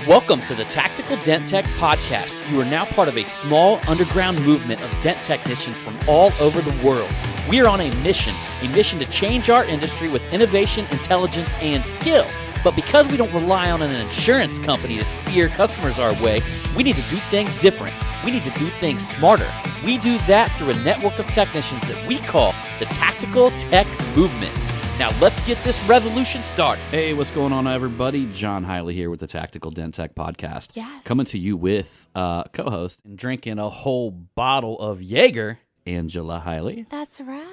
Welcome to the Tactical Dent Tech Podcast. You are now part of a small underground movement of dent technicians from all over the world. We are on a mission to change our industry with innovation, intelligence, and skill. But because we don't rely on an insurance company to steer customers our way, we need to do things different. We need to do things smarter. We do that through a network of technicians that we call the Tactical Tech Movement. Now let's get this revolution started. Hey, what's going on, everybody? John Hiley here with the Tactical Dent Tech Podcast. Yes. Coming to you with co-host and drinking a whole bottle of Jaeger, Angela Hiley. That's right.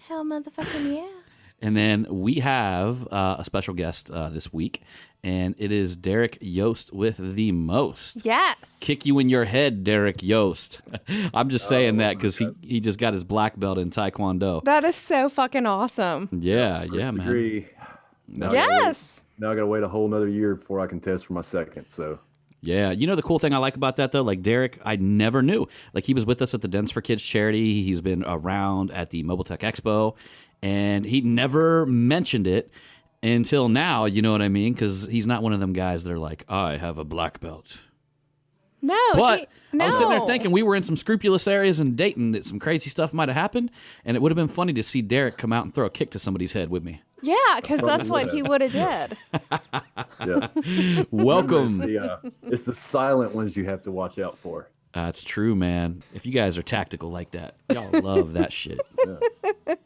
Hell motherfucking yeah. And then we have a special guest this week, and it is Derek Yost with the most. Yes. Kick you in your head, Derek Yost. I'm just saying that because he just got his black belt in Taekwondo. That is so fucking awesome. Yeah, man. Degree. Now Yes. I gotta wait a whole another year before I can test for my second. So Yeah, you know the cool thing I like about that though, like Derek, I never knew. Like he was with us at the Dents for Kids charity. He's been around at the Mobile Tech Expo, and he never mentioned it until now. You know what I mean? Because he's not one of them guys that are like, I have a black belt. No. But no. I was sitting there thinking we were in some scrupulous areas in Dayton that some crazy stuff might have happened, and it would have been funny to see Derek come out and throw a kick to somebody's head with me. Yeah, because that's what he would have did. yeah, Welcome. it's the silent ones you have to watch out for. That's true, man. If you guys are tactical like that, y'all love that shit. Yeah.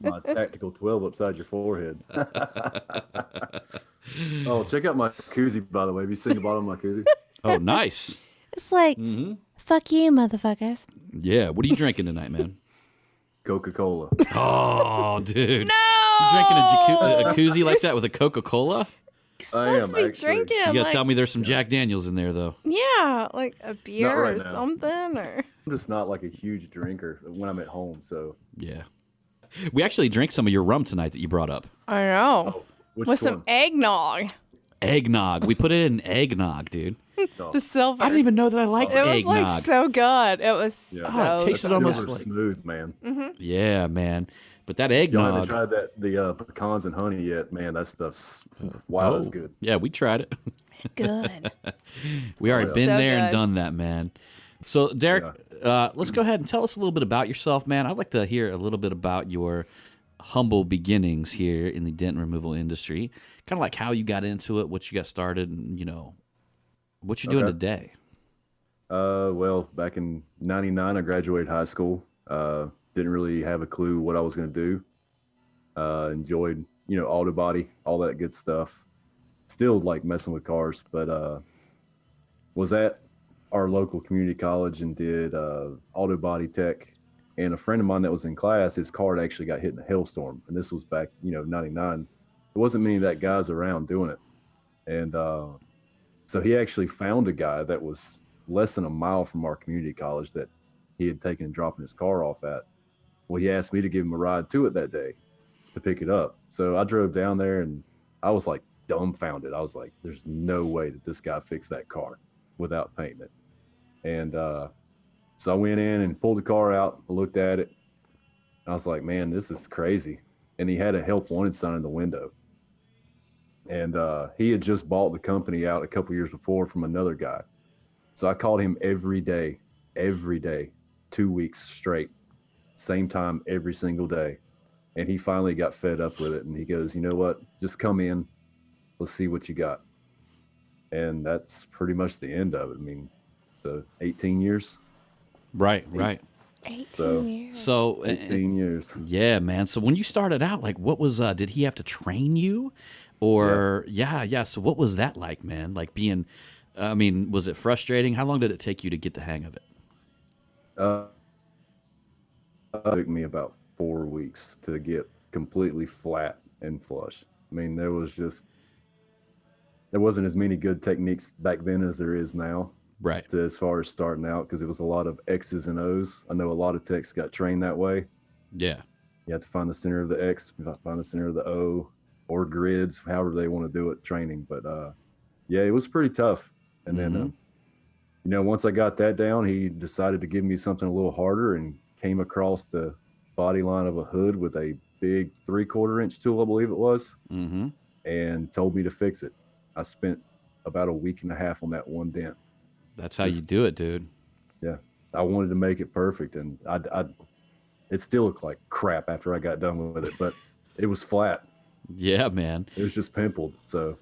My tactical 12 upside your forehead. Oh, check out my koozie, by the way. Have you seen the bottom of my koozie? Oh, nice. It's like, fuck you, motherfuckers. Yeah. What are you drinking tonight, man? Coca-Cola. Oh, dude. No. You drinking a koozie like that with a Coca-Cola? You're supposed to be actually. drinking. You gotta like, tell me there's some Jack Daniels in there, though. Yeah, like a beer right or now. something. Or I'm just not like a huge drinker when I'm at home. So Yeah. We actually drank some of your rum tonight that you brought up. I know. which With one? some eggnog. Eggnog. We put it in eggnog, dude. No. The silver. I didn't even know that I liked it was eggnog. like so good. It was Yeah. Oh, it so tasted good. almost Super like- smooth, man. Yeah, man. But that Y'all haven't eggnog. tried the pecans and honey yet, man. That stuff's wow, that's good. Yeah, we tried it. good. We already been So there and good. done that, man. So, Derek, let's go ahead and tell us a little bit about yourself, man. I'd like to hear a little bit about your humble beginnings here in the dent removal industry. Kind of like how you got into it, what you got started, and, what you're doing Okay. today. Well, back in '99, I graduated high school. Didn't really have a clue what I was going to do. Enjoyed, auto body, all that good stuff. Still like messing with cars, but was at our local community college and did auto body tech. And a friend of mine that was in class, his car had actually got hit in a hailstorm. And this was back, '99. There wasn't many of that guys around doing it. And so he actually found a guy that was less than a mile from our community college that he had taken and dropping his car off at. Well, he asked me to give him a ride to it that day to pick it up. So I drove down there and I was like dumbfounded. I was like, there's no way that this guy fixed that car without painting it. And so I went in and pulled the car out, looked at it. And I was like, man, this is crazy. And he had a help wanted sign in the window. And he had just bought the company out a couple years before from another guy. So I called him every day, 2 weeks straight, same time every single day. And he finally got fed up with it. And he goes, you know what? Just come in. Let's see what you got. And that's pretty much the end of it. I mean, so 18 years. Right. 18 So- years. So, 18 years. yeah, man. So when you started out, like, what was, did he have to train you? Or, yeah. So what was that like, man? Like being, was it frustrating? How long did it take you to get the hang of it? It took me about 4 weeks to get completely flat and flush. I mean, there wasn't as many good techniques back then as there is now Right. as far as starting out, because it was a lot of X's and O's. I know a lot of techs got trained that way. Yeah. You have to find the center of the X, find the center of the O, or grids, however they want to do it, training. But yeah, it was pretty tough. And then, once I got that down, he decided to give me something a little harder and came across the body line of a hood with a big 3/4 inch tool, I believe it was, Mm-hmm. and told me to fix it. I spent about a week and a half on that one dent. That's how you do it, dude. Yeah. I wanted to make it perfect, and it still looked like crap after I got done with it, but it was flat. Yeah, man. It was just pimpled. So,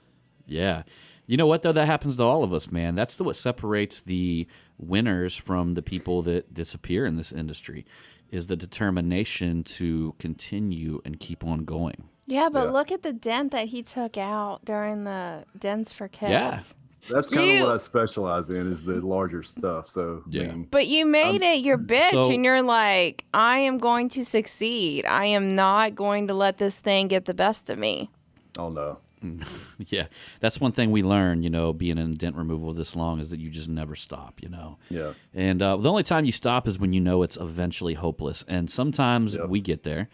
yeah. You know what, though? That happens to all of us, man. That's what separates the winners from the people that disappear in this industry, is the determination to continue and keep on going. Yeah, but Yeah. look at the dent that he took out during the Dents for Kids. Yeah. that's kind of what I specialize in, is the larger stuff. So, Yeah. I mean, But you made it your bitch, so- and you're like, I am going to succeed. I am not going to let this thing get the best of me. oh no. Yeah. That's one thing we learn, being in dent removal this long, is that you just never stop, Yeah. And the only time you stop is when you know it's eventually hopeless. And sometimes we get there.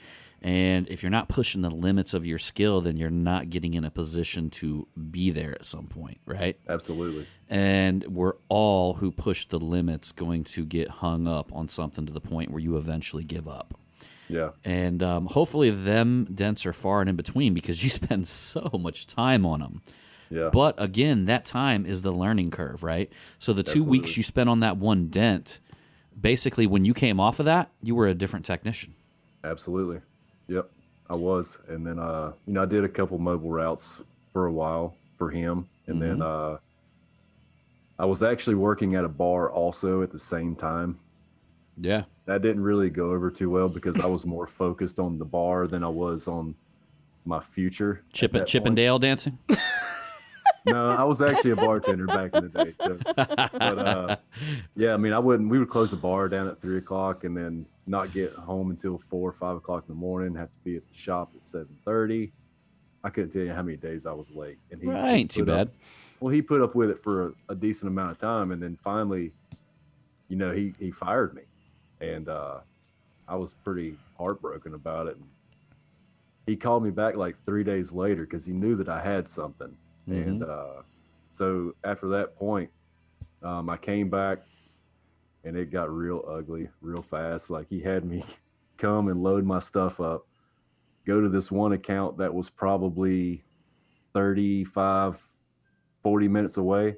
And if you're not pushing the limits of your skill, then you're not getting in a position to be there at some point, right? Absolutely. And we're all who push the limits going to get hung up on something to the point where you eventually give up. Yeah. And hopefully them dents are far and in between, because you spend so much time on them. Yeah. But again, that time is the learning curve, right? So the 2 Absolutely. weeks you spent on that one dent, basically when you came off of that, you were a different technician. Absolutely. Yep, I was. And then, I did a couple mobile routes for a while for him. And then I was actually working at a bar also at the same time. Yeah. That didn't really go over too well, because I was more focused on the bar than I was on my future. at that point. Chippendale dancing? No, I was actually a bartender back in the day. So. But yeah, I mean, we would close the bar down at 3:00 and then not get home until 4 or 5 o'clock in the morning. Have to be at the shop at 7:30. I couldn't tell you how many days I was late. And he Ain't too bad. He put up with it for a decent amount of time, and then finally, he fired me, and I was pretty heartbroken about it. And he called me back like 3 days later because he knew that I had something. And so after that point, I came back, and it got real ugly real fast. Like, he had me come and load my stuff up, go to this one account that was probably 35, 40 minutes away.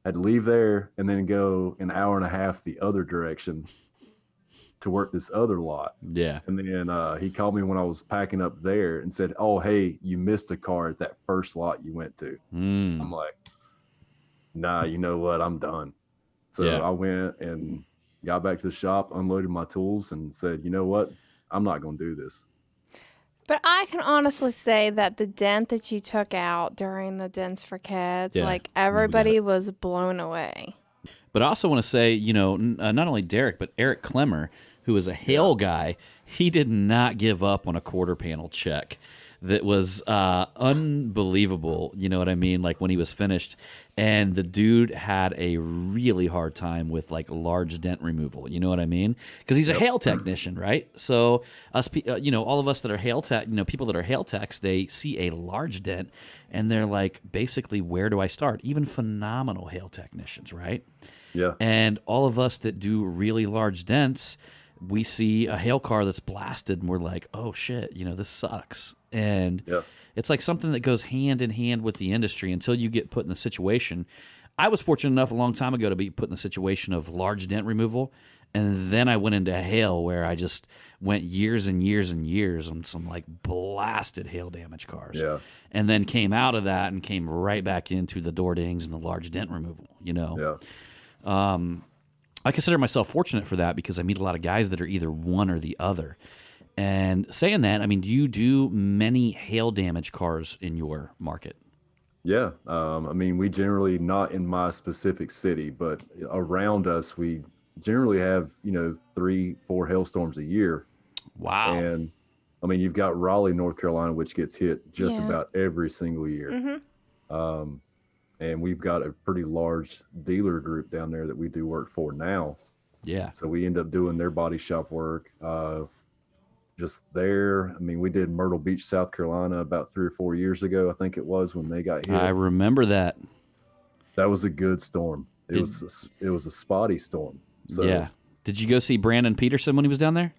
Had to leave there and then go an hour and a half the other direction to work this other lot. Yeah. And then he called me when I was packing up there and said, "Oh, hey, you missed a car at that first lot you went to." I'm like, "Nah, you know what? I'm done." So I went and got back to the shop, unloaded my tools, and said, "You know what? I'm not going to do this." But I can honestly say that the dent that you took out during the Dents for Kids, like, everybody was blown away. But I also want to say, not only Derek, but Eric Clemmer, who is a hail guy, he did not give up on a quarter panel check. That was unbelievable, you know what I mean? Like, when he was finished, and the dude had a really hard time with, like, large dent removal, you know what I mean? Because he's a hail technician, right? So us, all of us that are hail tech, people that are hail techs, they see a large dent, and they're like, basically, where do I start? Even phenomenal hail technicians, right? Yeah. And all of us that do really large dents, we see a hail car that's blasted, and we're like, oh shit, this sucks. And it's like something that goes hand in hand with the industry until you get put in the situation. I was fortunate enough a long time ago to be put in the situation of large dent removal, and then I went into hail, where I just went years and years and years on some like blasted hail damage cars. Yeah. And then came out of that and came right back into the door dings and the large dent removal, Yeah. I consider myself fortunate for that, because I meet a lot of guys that are either one or the other. And saying that, I mean, do you do many hail damage cars in your market? Yeah. I mean, we generally, not in my specific city, but around us, we generally have, 3-4 hailstorms a year. Wow. And I mean, you've got Raleigh, North Carolina, which gets hit just Yeah. about every single year. And we've got a pretty large dealer group down there that we do work for now. Yeah. So we end up doing their body shop work. Just there. I mean, we did Myrtle Beach, South Carolina about 3 or 4 years ago, I think it was, when they got hit. I remember that. That was a good storm. It was a spotty storm. So yeah. Did you go see Brandon Peterson when he was down there?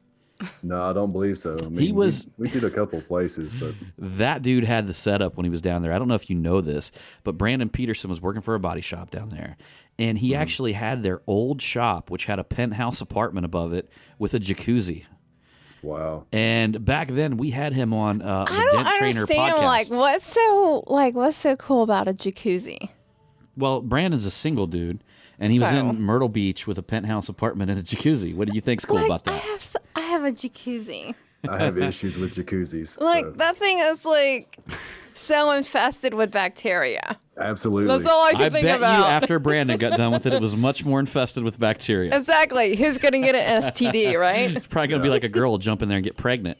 No, I don't believe so. I mean, He was. We did a couple of places, but That dude had the setup when he was down there. I don't know if you know this, but Brandon Peterson was working for a body shop down there, and he actually had their old shop, which had a penthouse apartment above it with a jacuzzi. wow. And back then, we had him on the I don't Dent Trainer understand. podcast. What's so cool about a jacuzzi? Well, Brandon's a single dude, and he was So? in Myrtle Beach with a penthouse apartment and a jacuzzi. What do you think's cool about that? I have a jacuzzi. I have issues with jacuzzis. Like so. that thing is like so infested with bacteria. Absolutely. That's all I can I think bet about. you after Brandon got done with it, it was much more infested with bacteria. Exactly. Who's gonna get an STD, right? It's probably going to be like a girl jump in there and get pregnant.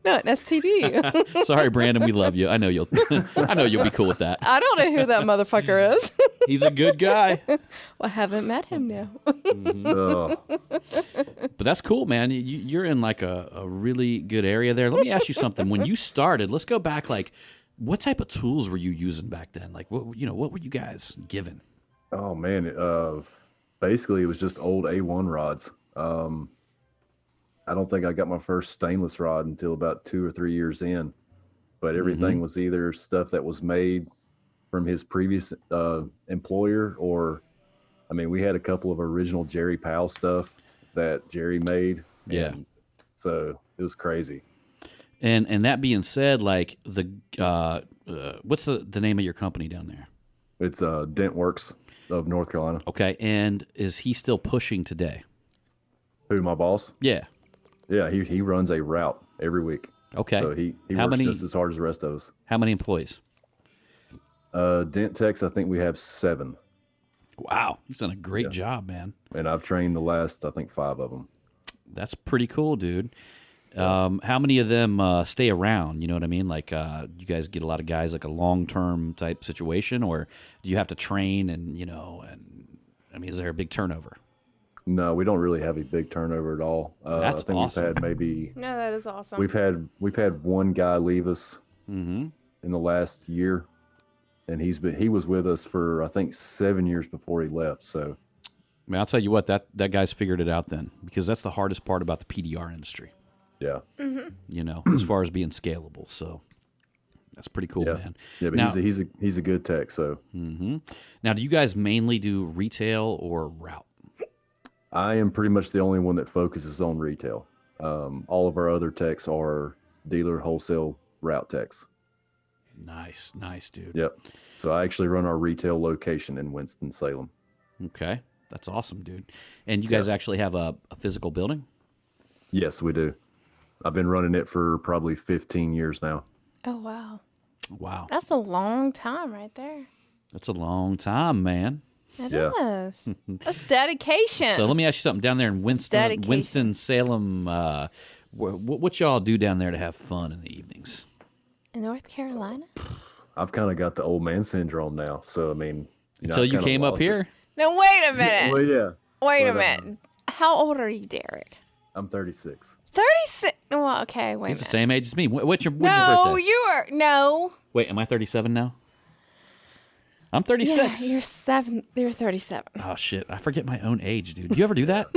No, an STD. Sorry, Brandon, we love you. I know you'll be cool with that. I don't know who that motherfucker is. He's a good guy. Well, I haven't met him now. Oh, But that's cool, man. You're in like a really good area there. Let me ask you something. When you started, let's go back. Like, what type of tools were you using back then? Like, what were you guys given? oh man. Basically, it was just old A1 rods. I don't think I got my first stainless rod until about 2 or 3 years in, but everything was either stuff that was made from his previous employer, or, I mean, we had a couple of original Jerry Powell stuff that Jerry made. Yeah. And so it was crazy. And that being said, like what's the name of your company down there? It's Dent Works of North Carolina. Okay, and is he still pushing today? Who, my boss? Yeah. Yeah, he runs a route every week. Okay. So he How works many- just as hard as the rest of us. How many employees? Dent Techs, I think we have 7. Wow, he's done a great job, man. And I've trained the last, I think, 5 of them. That's pretty cool, dude. How many of them stay around? You know what I mean? Like, you guys get a lot of guys like a long-term type situation, or do you have to train and I mean, is there a big turnover? No, we don't really have a big turnover at all. That's I think awesome. we've had maybe No, that is awesome. we've had one guy leave us in the last year, and he was with us for I think 7 years before he left. So, I mean, I'll tell you what, that guy's figured it out then, because that's the hardest part about the PDR industry, yeah, as far as being scalable. So that's pretty cool, yeah, man. yeah. But Now, he's a good tech. So now, do you guys mainly do retail or route? I am pretty much the only one that focuses on retail. All of our other techs are dealer, wholesale, route techs. Nice, dude. Yep. So I actually run our retail location in Winston-Salem. Okay, that's awesome, dude. And you guys actually have a physical building? Yes, we do. I've been running it for probably 15 years now. Oh wow, Wow, that's a long time right there. that's a long time, man. It Yeah. is. That's dedication. So let me ask you something. Down there in dedication. Winston-Salem, what y'all do down there to have fun in the evenings? In North Carolina? I've kind of got the old man syndrome now. So, I mean, Until I've you kinda came up lost it. here? No, wait a minute. Well, yeah. Wait a but, minute. How old are you, Derek? I'm 36. 36. Well, okay, wait a He's the minute. same age as me. What's your No, birthday? you are. No. Wait, am I 37 now? I'm 36. Yeah, you're 37. Oh, shit. I forget my own age, dude. Do you ever do that?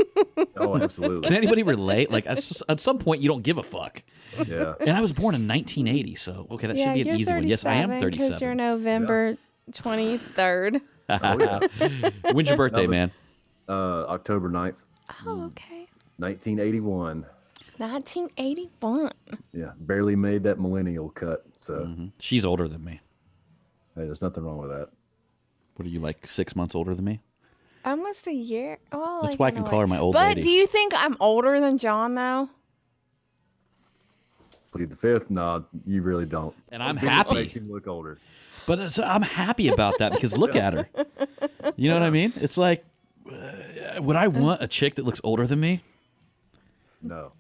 Oh, absolutely. Can anybody relate? Like, at some point, you don't give a fuck. Yeah. And I was born in 1980, so, okay, that Yeah, should be an you're easy one. Yes, I am 37 'cause you're 37. November 23rd. Oh, yeah. When's your birthday, man? October 9th, Oh, okay. 1981. 1981. Yeah. Barely made that millennial cut. So, She's older than me. hey, there's nothing wrong with that. What are you, like 6 months older than me? Almost a year. Well, That's like, why I in can a call her way. my old But lady. do you think I'm older than John, though? Plead the fifth? No, you really don't. And I'm People happy. Makes you look older. But I'm happy about that because look at her. You know what I mean? It's like, would I want a chick that looks older than me? No.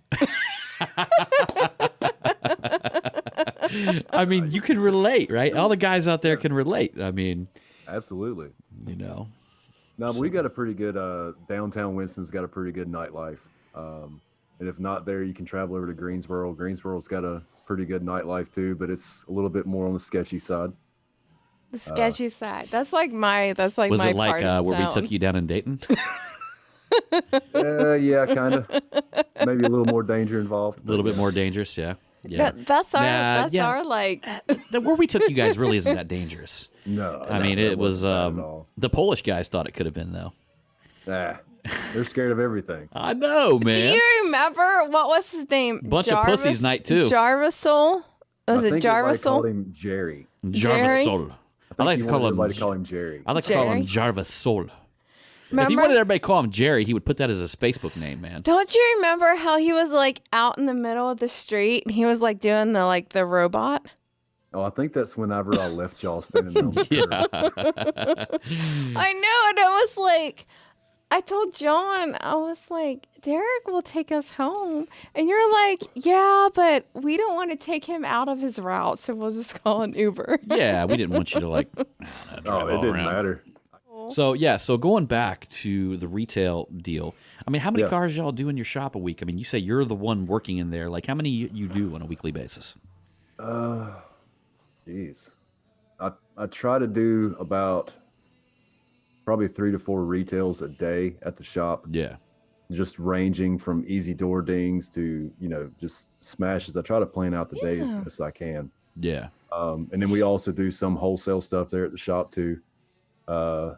I mean, you can relate, right? All the guys out there can relate. I mean, Absolutely. you know. No, but we got a pretty good downtown Winston's got a pretty good nightlife. And if not there, you can travel over to Greensboro. Greensboro's got a pretty good nightlife too, but it's a little bit more on the sketchy side. The sketchy side. That's like my Was my it like part of where we town. took you down in Dayton? Yeah, kind of. Maybe a little more danger involved. A little bit more dangerous, yeah. Yeah. That's our like. Where we took you guys really isn't that dangerous. No. I mean, it was all. the Polish guys thought it could have been though. Nah, they're scared of everything. I know, Do man. you remember what was his name? Bunch of pussies night too. Jarvisol. Was it I Jarvisol? called him Jerry. Jarvisol. I like to call him. Everybody call him Jerry. I like to call him Jarvisol. Remember? If he wanted everybody to call him Jerry, he would put that as his Facebook name, man. Don't you remember how he was like out in the middle of the street and he was like doing the robot? Oh, I think that's whenever I left y'all standing there on the curb. I know, and I was like, I told John, I was like, Derek will take us home. And you're like, yeah, but we don't want to take him out of his route, so we'll just call an Uber. Yeah, we didn't want you to like drive It all didn't around. matter. So going back to the retail deal, I mean, how many cars y'all do in your shop a week? I mean, you say you're the one working in there. Like, how many you do on a weekly basis? Jeez. I try to do about probably 3 to 4 retails a day at the shop. Yeah. Just ranging from easy door dings to, just smashes. I try to plan out the day as best I can. Yeah. And then we also do some wholesale stuff there at the shop too.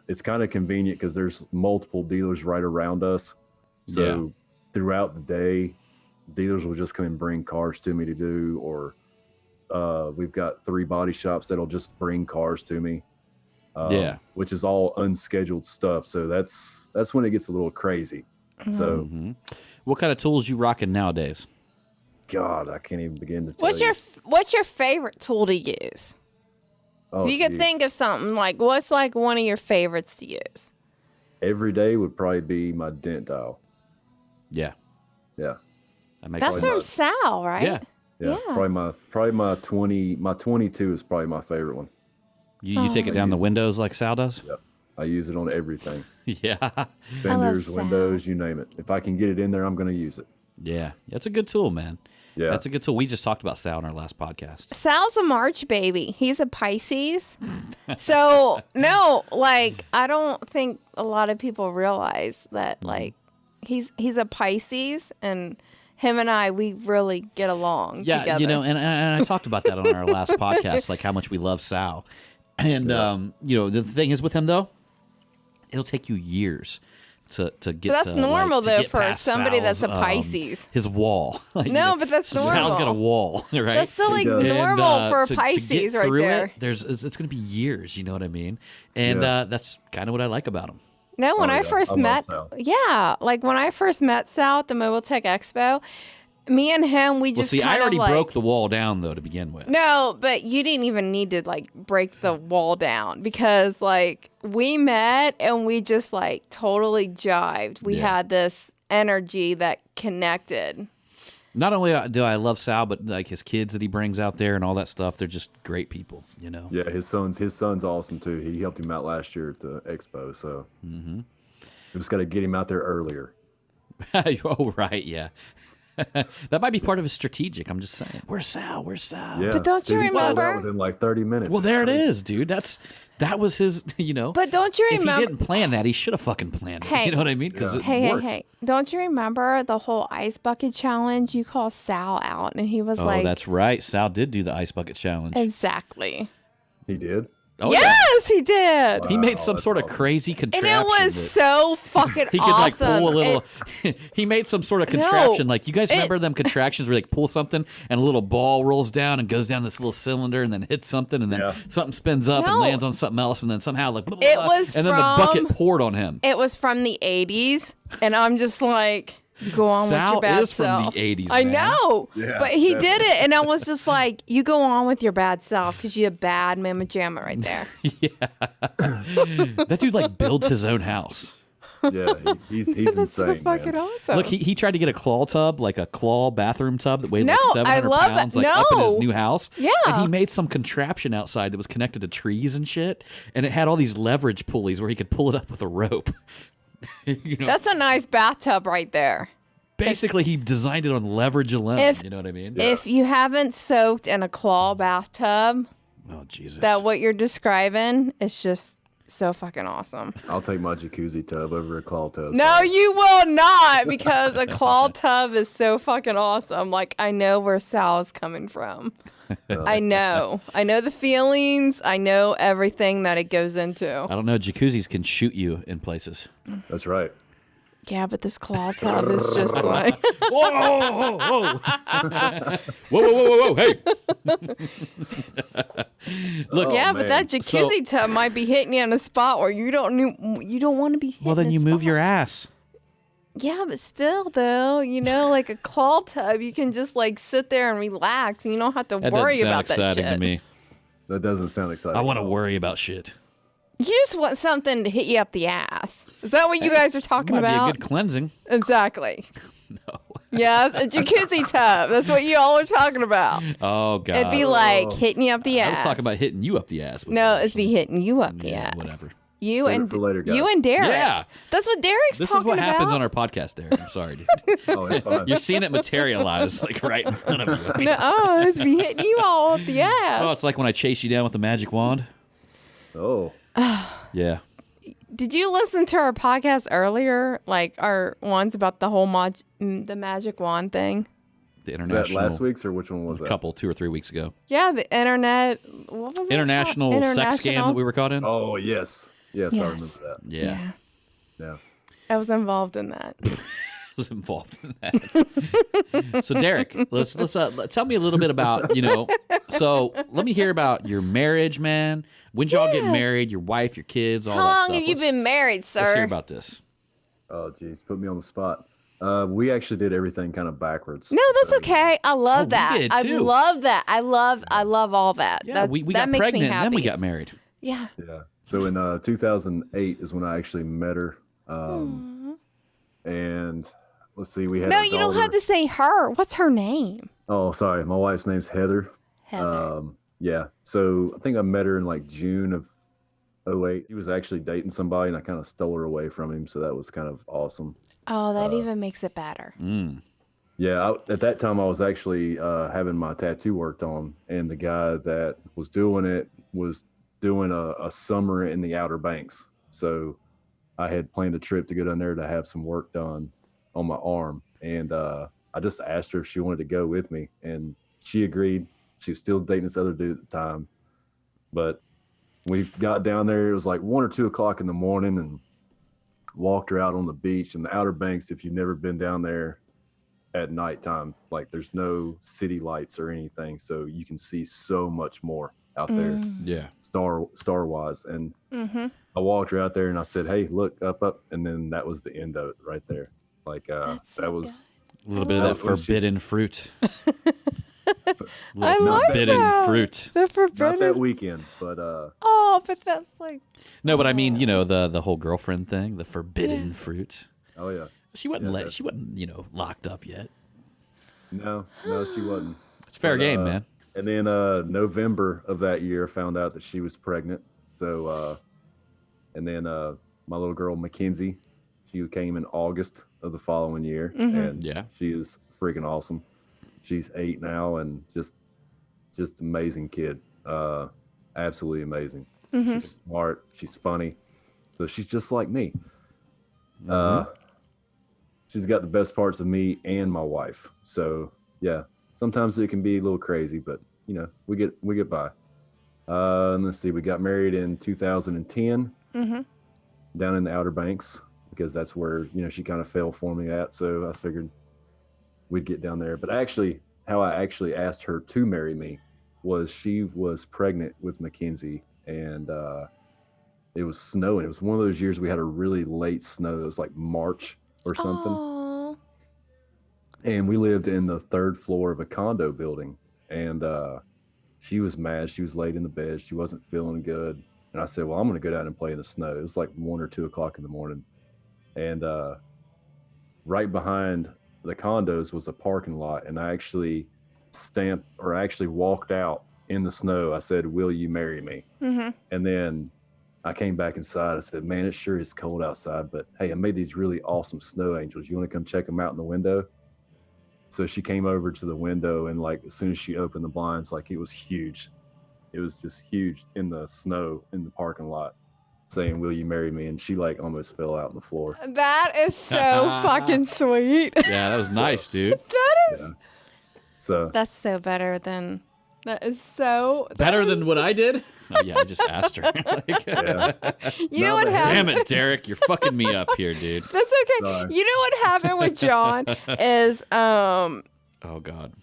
It's kind of convenient because there's multiple dealers right around us. So throughout the day, dealers will just come and bring cars to me to do, or we've got 3 body shops that'll just bring cars to me. Which is all unscheduled stuff. So that's when it gets a little crazy. So what kind of tools you rocking nowadays? God, I can't even begin to tell you. What's your favorite tool to use? Oh, If you could think of something like what's like one of your favorites to use? Every day would probably be my dent dial. Yeah. Yeah. That makes That's sense. from Sal, right? Yeah. Yeah. Probably my 22 is probably my favorite one. You take it down the windows like Sal does? Yep. I use it on everything. Yeah. Fenders, Sal. windows, you name it. If I can get it in there, I'm going to use it. Yeah. That's a good tool, man. Yeah. That's a good tool. We just talked about Sal in our last podcast. Sal's a March baby. He's a Pisces. So, no, like, I don't think a lot of people realize that, like, he's a Pisces, and him and I, we really get along together. And I talked about that on our last podcast, like how much we love Sal. And, the thing is with him, though, it'll take you years to get. But that's normal to though get for past somebody Sal's, that's a Pisces. His wall. Like, No, but that's Sal's normal. got a wall, right? That's so like He does. normal for a to Pisces get right through there. it's going to be years. You know what I mean? And that's kind of what I like about him. No, when I yeah. first I love met, Sal. like when I first met Sal at the Mobile Tech Expo, me and him, we just I kind already of like, broke the wall down though to begin with. No, but you didn't even need to like break the wall down because like we met and we just like totally jived. We had this energy that connected. Not only do I love Sal, but like his kids that he brings out there and all that stuff, they're just great people, you know? Yeah, his son's awesome too. He helped him out last year at the expo, so we just got to get him out there earlier. Oh, right, yeah. That might be part of his strategic. I'm just saying. Where's Sal? Yeah, But don't you dude, he sold out remember- within like 30 minutes? Well, there it is, dude. That was his, But don't you remember? If he didn't plan that, he should have fucking planned it. Hey. You know what I mean? Because Hey. Don't you remember the whole ice bucket challenge? You called Sal out and he was Oh, like, that's right. Sal did do the ice bucket challenge. exactly. He did. Oh, yeah. Yes, he did. He made Wow, some that's sort of awesome. crazy And contraption. it was that- so fucking he could awesome. like pull a little. It- He made some sort of contraption. No, like you guys remember them contractions where like pull something and a little ball rolls down and goes down this little cylinder and then hits something and then something spins up and No. lands on something else and then somehow like blah, blah, It blah, was and then the bucket poured on him. It was from the 80s, and I'm just like, you go on Sal with your bad is from self. the 80s, I man. know, Yeah, but he definitely. did it, and I was just like, you go on with your bad self because you a bad mamma jamma right there. That dude like builds his own house. Yeah, he's That's insane. so fucking man. awesome. Look, he tried to get a claw tub, like a claw bathroom tub that weighed No, like I 700 love it. pounds, like up in his No. new house. Yeah. And he made some contraption outside that was connected to trees and shit. And it had all these leverage pulleys where he could pull it up with a rope. That's a nice bathtub right there. Basically, he designed it on leverage alone. You know what I mean? If you haven't soaked in a claw bathtub, Oh, Jesus. that what you're describing is just so fucking awesome. I'll take my jacuzzi tub over a claw tub. No, sorry. you will not, because a claw tub is so fucking awesome. Like, I know where Sal is coming from. I know the feelings. I know everything that it goes into. I don't know. Jacuzzis can shoot you in places. That's right. Yeah, but this claw tub is just like... Whoa, whoa, whoa, whoa. Whoa, whoa, whoa, whoa, hey. Look, yeah, man. but that jacuzzi tub might be hitting you in a spot where you don't want to be hitting. well, then a you move spot. your ass. Yeah, but still, though, like a claw tub, you can just like sit there and relax, and you don't have to That worry doesn't sound about that exciting shit. to me. That doesn't sound exciting. I want to at all. worry about shit. You just want something to hit you up the ass. Is that what you guys are talking Might about? be a good cleansing. Exactly. No. Yes, a jacuzzi tub. That's what you all are talking about. Oh, God. It'd be like hitting you up the I ass. was talking about hitting you up the ass. No, it'd be hitting you up the Yeah, ass. whatever. You Save it and for later, guys. you and Derek. Yeah. That's what Derek's This talking is what about. happens on our podcast, Derek. I'm sorry, dude. Oh, it's fine. You're seeing it materialize like right in front of you. No, it's be hitting you all up the ass. Oh, it's like when I chase you down with a magic wand. Oh, Yeah. Did you listen to our podcast earlier? Like our ones about the whole the magic wand thing? The is that international. last week's or which one was A that? couple, 2 or 3 weeks ago. Yeah, the internet. What was it International called? sex scam that we were caught in. Oh, yes. Yes, I Yes. remember that. Yeah. Yeah. I was involved in that. Was involved in that. So Derek, let's tell me a little bit about, so let me hear about your marriage, man. When y'all get married, your wife, your kids, all How that long stuff. have you been married, sir? Let's hear about this. Oh, geez. Put me on the spot. We actually did everything kind of backwards. No, that's So, okay. I love we that. did, I too. love that. I love all that. Yeah, that we that got makes pregnant me and happy. then we got married. Yeah. Yeah. So in 2008 is when I actually met her. And let's see, we had No, a you don't have daughter. to say her. What's her name? Oh, sorry. My wife's name's Heather. Heather. Yeah. So I think I met her in like June of 2008. He was actually dating somebody and I kind of stole her away from him. So that was kind of awesome. Oh, that even makes it better. Yeah. At that time, I was actually having my tattoo worked on. And the guy that was doing it was doing a summer in the Outer Banks. So I had planned a trip to go down there to have some work done on my arm. And I just asked her if she wanted to go with me. And she agreed. She was still dating this other dude at the time. But we got down there. It was like 1 or 2 o'clock in the morning and walked her out on the beach. And the Outer Banks, if you've never been down there at nighttime, like there's no city lights or anything. So you can see so much more out there Yeah. star wise. And I walked her out there and I said, hey, look up. And then that was the end of it right there. Like that was A little bit of that That's what she- forbidden fruit. I like forbidden that. fruit. The not that forbidden. weekend, but Oh, but that's like. No, but I mean, the whole girlfriend thing, the forbidden fruit. oh yeah. She wasn't Yeah, she wasn't, locked up yet. No, she wasn't. It's fair But, game, man. And then November of that year, found out that she was pregnant. So, and then my little girl Mackenzie, she came in August of the following year, and Yeah. she is freaking awesome. She's 8 now, and just amazing kid. Absolutely amazing. She's smart. She's funny. So she's just like me. She's got the best parts of me and my wife. So yeah, sometimes it can be a little crazy, but we get by. And let's see, we got married in 2010 down in the Outer Banks because that's where she kind of fell for me at. So I figured we'd get down there. But actually, how I actually asked her to marry me was she was pregnant with Mackenzie, and it was snowing. It was one of those years we had a really late snow. It was like March or something. Aww. And we lived in the 3rd floor of a condo building. And she was mad. She was laid in the bed. She wasn't feeling good. And I said, well, I'm going to go down and play in the snow. It was like 1 or 2 o'clock in the morning. And right behind the condos was a parking lot. And I actually walked out in the snow. I said, will you marry me? And then I came back inside. I said, man, it sure is cold outside, but hey, I made these really awesome snow angels. You want to come check them out in the window? So she came over to the window, and like as soon as she opened the blinds, like it was huge. It was just huge in the snow in the parking lot. saying, "Will you marry me?" And she like almost fell out on the floor. That is so fucking sweet. Yeah, that was nice, dude. That is. Yeah. So That's so better than. That is so Better than what I did? Oh, yeah, I just asked her. Like, yeah, You know No, what but- happened? damn it, Derek, you're fucking me up here, dude. That's okay. Sorry. You know what happened with John is Oh, God.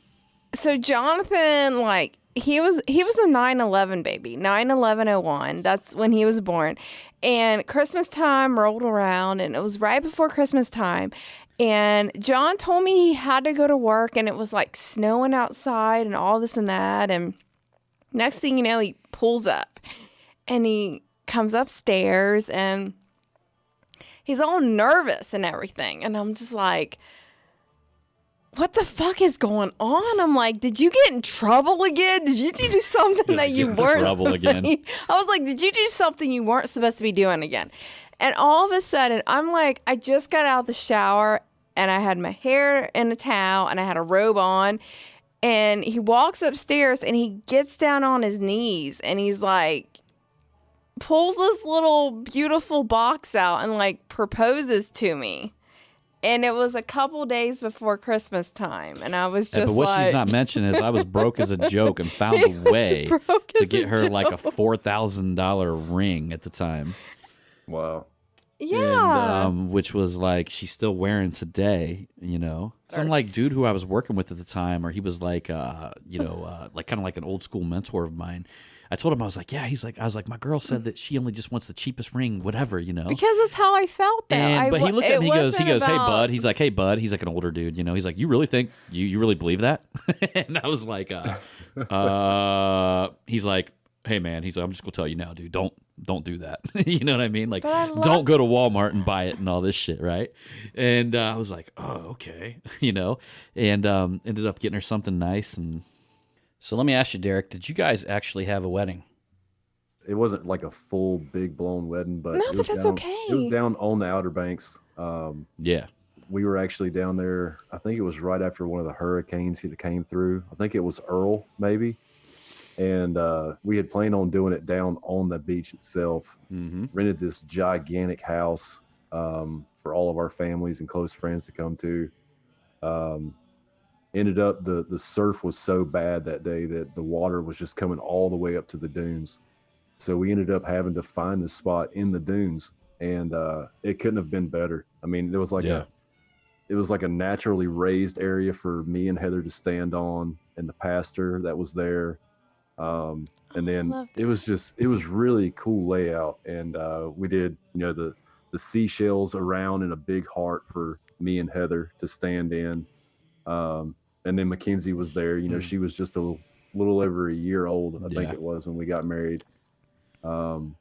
so Jonathan, like, he was a 9/11 baby, 9/11/01. That's when he was born. And Christmas time rolled around, and it was right before Christmas time. And John told me he had to go to work, and it was like snowing outside and all this and that. And next thing you know, he pulls up and he comes upstairs and he's all nervous and everything. And I'm just like, what the fuck is going on? I'm like, did you get in trouble again? Did you do something Did I that you get in weren't trouble supposed again? I was like, did you do something you weren't supposed to be doing again? And all of a sudden, I'm like, I just got out of the shower and I had my hair in a towel and I had a robe on. And he walks upstairs and he gets down on his knees and he's like, pulls this little beautiful box out and like proposes to me. And it was a couple days before Christmas time. And I was just Yeah, but what like, she's not mentioning is I was broke as a joke and found a way broke to as get a her like a joke. $4,000 ring at the time. wow. yeah. And, which was like she's still wearing today, you know. Some like dude who I was working with at the time, or he was like, like kind of like an old school mentor of mine. I told him, I was like, yeah. He's like, I was like, my girl said that she only just wants the cheapest ring, whatever, you know. Because that's how I felt though. But he looked at me, he goes, wasn't hey about- bud. He's like, hey bud. He's like an older dude, you know. He's like, you really think you really believe that? And I was like, he's like, hey man. He's like, I'm just gonna tell you now, dude. Don't do that. You know what I mean? Like, But I love- don't go to Walmart and buy it and all this shit, right? And I was like, oh okay, you know. And ended up getting her something nice. And so let me ask you, Derek, did you guys actually have a wedding? It wasn't like a full big blown wedding, but No, it but was that's down, okay. It was down on the Outer Banks. Yeah. We were actually down there. I think it was right after one of the hurricanes that came through. I think it was Earl, maybe. And we had planned on doing it down on the beach itself. Mm-hmm. Rented this gigantic house for all of our families and close friends to come to. Ended up the surf was so bad that day that the water was just coming all the way up to the dunes. So we ended up having to find the spot in the dunes, and it couldn't have been better. I mean, there was like it was like a naturally raised area for me and Heather to stand on, and the pastor that was there. And then love it was really cool layout. And we did, the seashells around in a big heart for me and Heather to stand in. And then Mackenzie was there, she was just a little over a year old, I think it was, when we got married. And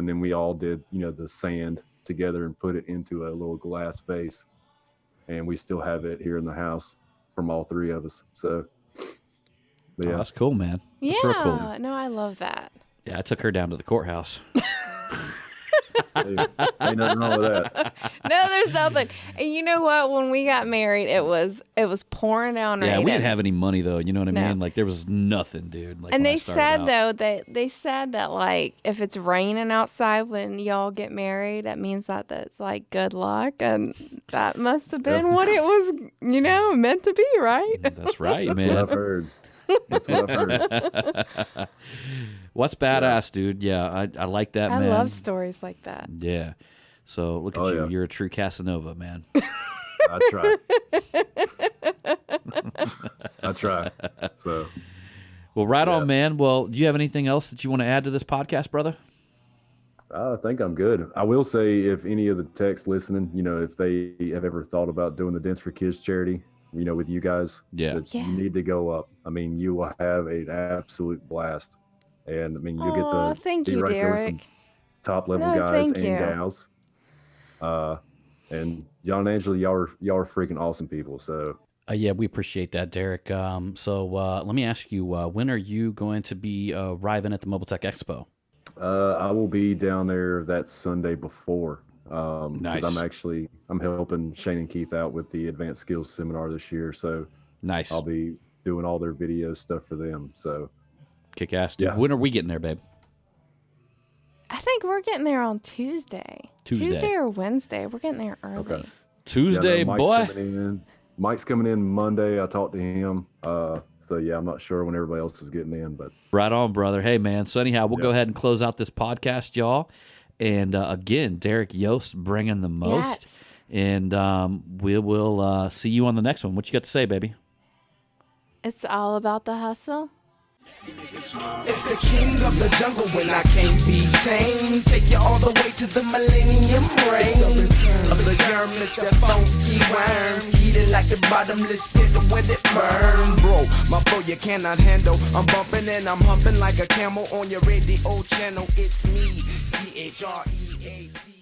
then we all did, the sand together and put it into a little glass vase. And we still have it here in the house from all three of us. So, but Oh, yeah. that's cool, man. That's Yeah. real cool. No, I love that. Yeah, I took her down to the courthouse. Hey, ain't nothing wrong with that. No, there's nothing. And you know what? When we got married, it was pouring down Yeah, rain. we didn't have any money though. You know what I No. mean? Like there was nothing, dude. Like, And when I they started said out. though they said that like if it's raining outside when y'all get married, that means that's like good luck, and that must have been what it was, meant to be, right? That's right, That's man. what I've heard. That's what I've heard. What's badass, dude? Yeah, I like that, I man. love stories like that. Yeah. So look at Oh, you. yeah. You're a true Casanova, man. I try. I try. So, Well, right Yeah. on, man. Well, do you have anything else that you want to add to this podcast, brother? I think I'm good. I will say, if any of the techs listening, if they have ever thought about doing the Dance for Kids charity, with you guys, Yeah. that Yeah. you need to go up. I mean, you will have an absolute blast. And I mean, you'll get Aw, to thank be you, right there with some Derek. top level No, guys thank and you. gals. And John and Angela, y'all are freaking awesome people. So Yeah, we appreciate that, Derek. So let me ask you, when are you going to be arriving at the Mobile Tech Expo? I will be down there that Sunday before. 'Cause Nice. I'm helping Shane and Keith out with the Advanced Skills Seminar this year. So Nice. I'll be doing all their video stuff for them. So Kick ass, dude. Yeah. When are we getting there, babe? I think we're getting there on Tuesday. Tuesday or Wednesday. We're getting there early. Okay. Tuesday, boy. Mike's coming in Monday. I talked to him. So yeah, I'm not sure when everybody else is getting in, but Right on, brother. Hey, man. So anyhow, we'll go ahead and close out this podcast, y'all. And again, Derek Yost bringing the most. Yes. And we will see you on the next one. What you got to say, baby? It's all about the hustle. It's the king of the jungle when I can't be tamed. Take you all the way to the millennium reign. It's the return of the germ, it's that funky worm. Heated like the bottomless pit when it burn. Bro, my flow you cannot handle. I'm bumping and I'm humping like a camel on your radio channel. It's me, THREAT.